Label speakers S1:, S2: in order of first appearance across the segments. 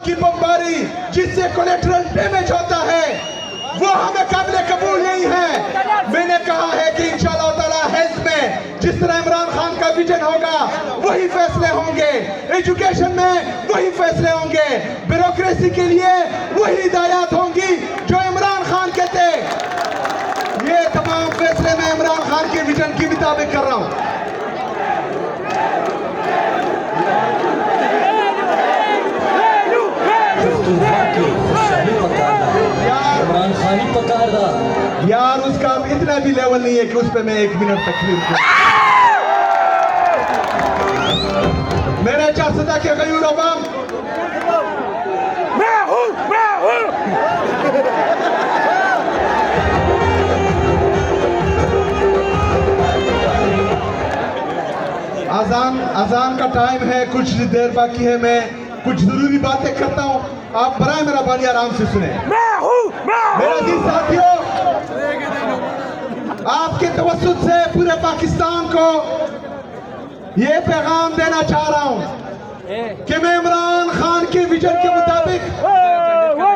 S1: की बमबारी जिससे कोलेटरल डैमेज होता है वो हमें काबिल कबूल नहीं है। मैंने कहा है कि इंशाअल्लाह ताला हेल्थ में जिस तरह इमरान खान का विजन होगा वही फैसले होंगे, एजुकेशन में वही फैसले होंगे, ब्यूरोक्रेसी के लिए वही हिदायत होंगी जो इमरान खान के थे। ये तमाम फैसले मैं इमरान खान के विजन के मुताबिक कर रहा हूँ।
S2: इमरान खान ही पकार रहा
S1: यार, उसका इतना भी लेवल नहीं है कि उस पर मैं 1 मिनट तकलीफ करूं। मेरे 400 के गयूर अवाम, मैं हूं। अजान का टाइम है, कुछ देर बाकी है। मैं कुछ जरूरी बातें करता हूं, आप बराए मेहरबानी आराम से सुने। मेरे अजीज साथियों, आपके तवज्जुह से पूरे पाकिस्तान को ये पैगाम देना चाह रहा हूं कि मैं इमरान खान के विजन के मुताबिक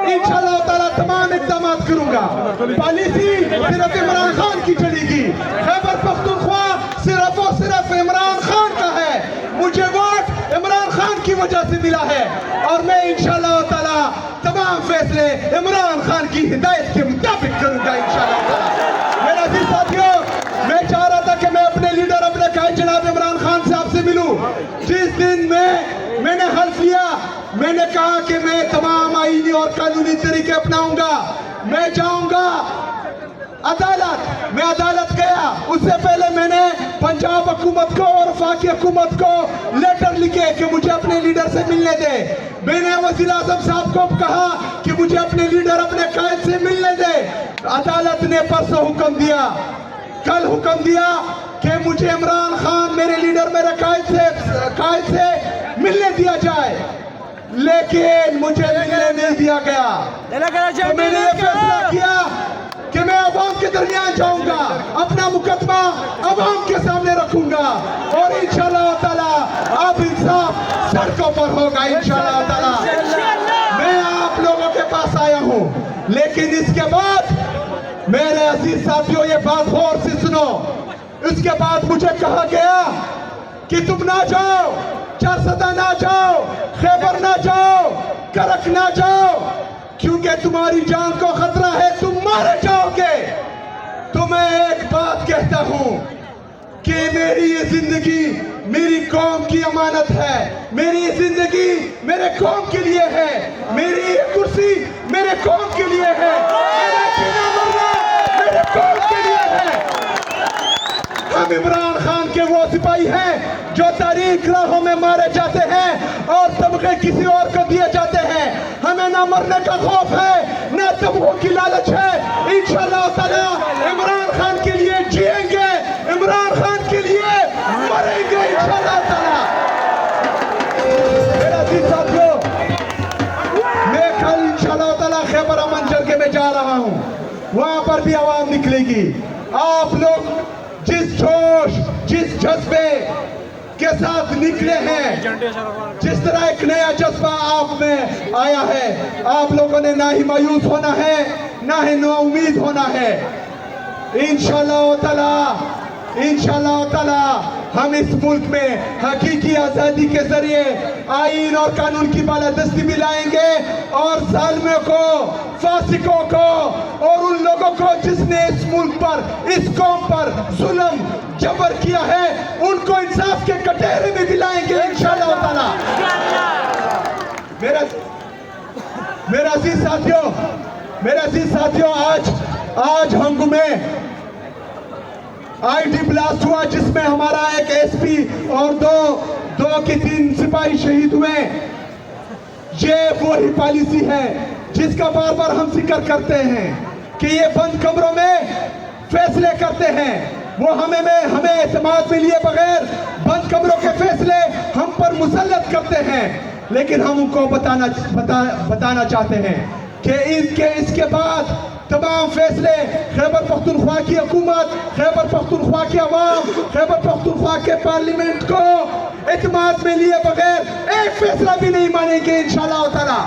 S1: इंशाअल्लाह ताला तमाम इक़दाम करूंगा। पॉलिसी सिर्फ इमरान खान की चलेगी। खैबर पख्तूनख्वा सिर्फ और सिर्फ इमरान खान का है। मुझे वोट इमरान खान की वजह से मिला है और मैं इंशाअल्लाह ताला तमाम फैसले इमरान खान की हिदायत के मुताबिक करूंगा इंशाअल्लाह ताला। मेरे अजीज साथियों, मैं चाह रहा था कि मैं अपने लीडर, अपने कायद जनाब इमरान खान से आपसे मिलूं। जिस दिन मैंने हल्फ लिया, मैंने कहा कि मैं तमाम आईनी और कानूनी तरीके अपनाऊंगा। मैं जाऊंगा अदालत, मैं अदालत गया। उससे पहले मैंने पंजाब हुकूमत को और वफाकी हुकूमत को लेटर लिखे कि मुझे अपने लीडर से मिलने दे। मैंने वज़ीर आज़म साहब को कहा कि मुझे अपने लीडर, अपने कायद से मिलने दे। अदालत ने परसों हुक्म दिया, कल हुक्म दिया कि मुझे इमरान खान, मेरे लीडर, मेरे कायद से मिलने दिया जाए, लेकिन मुझे मिलने नहीं दिया गया। तो मैंने ये फैसला किया कि मैं अवाम के दरमियान जाऊंगा, अपना मुकदमा अवाम के सामने रखूंगा और इंशाअल्लाह ताला अब इंसाफ सड़कों पर होगा इंशाअल्लाह ताला। मैं आप लोगों के पास आया हूं, लेकिन इसके बाद मेरे अजीज साथियों, ये बात गौर से सुनो। इसके बाद मुझे कहा गया कि तुम ना जाओ, 400 ना जाओ, खैबर ना जाओ, करक ना जाओ, क्योंकि तुम्हारी जान को खतरा है, तुम मारे जाओगे। तो मैं एक बात कहता हूं कि मेरी ये जिंदगी मेरी कौम की अमानत है। मेरी ये जिंदगी मेरे कौम के लिए है। मेरी ये कुर्सी मेरे कौम के लिए है। मेरा जीना मरना मेरे कौम के लिए है। हम इमरान खान के वो सिपाही हैं जो तारीख राहों में मारे जाते हैं और तमगे किसी और को दिए जाते हैं। हमें ना मरने का खौफ है, ना तमगों की लालच है। इंशाअल्लाह ताला इमरान खान के लिए जिएंगे, इमरान खान के लिए मरेंगे इंशाअल्लाह ताला। मेरा अजीज साथियों, मैं कल इंशाअल्लाह ताला खैबर अमन जरगे में जा रहा हूं, वहां पर भी आवाम निकलेगी। आप लोग जिस जोश, जिस जज्बे के साथ निकले हैं, जिस तरह एक नया जज्बा आप में आया है, आप लोगों ने ना ही मायूस होना है, ना ही नाउमीद होना है। इंशाअल्लाह ताला हम इस मुल्क में हकीकी आज़ादी के जरिए आईन और कानून की बालादस्ती भी लाएंगे और जालिमों को, फासिकों को और उन लोगों को जिसने इस मुल्क पर, इस कौम पर जुल्म जबर किया है, उनको इंसाफ के कटहरे में दिलाएंगे इंशाअल्लाह ताला। मेरा अजीज साथियों, आज हंगू में आईडी ब्लास्ट हुआ जिसमें हमारा एक एसपी और दो के 3 सिपाही शहीद हुए। ये वही पॉलिसी है जिसका बार बार हम जिक्र करते हैं कि ये बंद कमरों में फैसले करते हैं। वो हमें एतमाद में लिए बगैर बंद कमरों के फैसले हम पर मुसल्लत करते हैं। लेकिन हम उनको बताना चाहते हैं कि इसके बाद तमाम फैसले खैबर पख्तूनख्वा की हुकूमत, खैबर पख्तूनख्वा की अवाम, खैबर पख्तूनख्वा के पार्लियामेंट को एतमाद में लिए बगैर एक फैसला भी नहीं मानेंगे इंशाअल्लाह ताला।